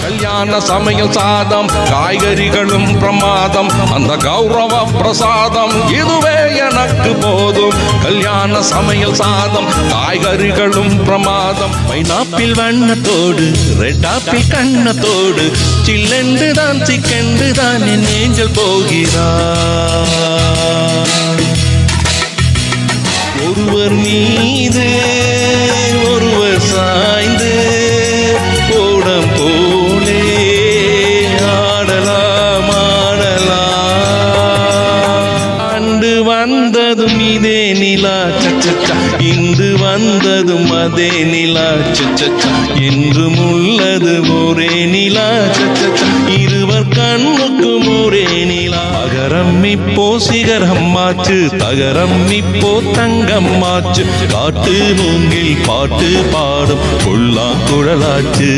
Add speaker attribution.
Speaker 1: கல்யாண சமையல் சாதம் காய்கறிகளும் பிரமாதம் அந்த கௌரவ பிரசாதம் இதுவே எனக்கு போதும் கல்யாண சமையல் சாதம் காய்கறிகளும் பிரமாதம் பைனாப்பிள் வண்ணத்தோடு ரெட் ஆப்பிள் கண்ணத்தோடு சில்லென்று தான் சிக்கென்று தான் என் ஏஞ்சல் போகிறார் ஒருவர் மீது ஒருவர் சாய்ந்து ஓடம் போலே ஆடலாம் ஆண்டு வந்ததும் இதே நிலா சச்சா இன்று வந்ததும் அதே நிலா சச்சா என்றும் உள்ளது ஒரே நிலா சச்சா இருவர் கண்ணுக்கும் ஒரே நிலா அகரம் இப்போ சிகரம் மாச்சு தகரம் இப்போ தங்கம் மாச்சு காட்டு மூங்கில் பாட்டு பாடும் கொள்ளா குழலாச்சு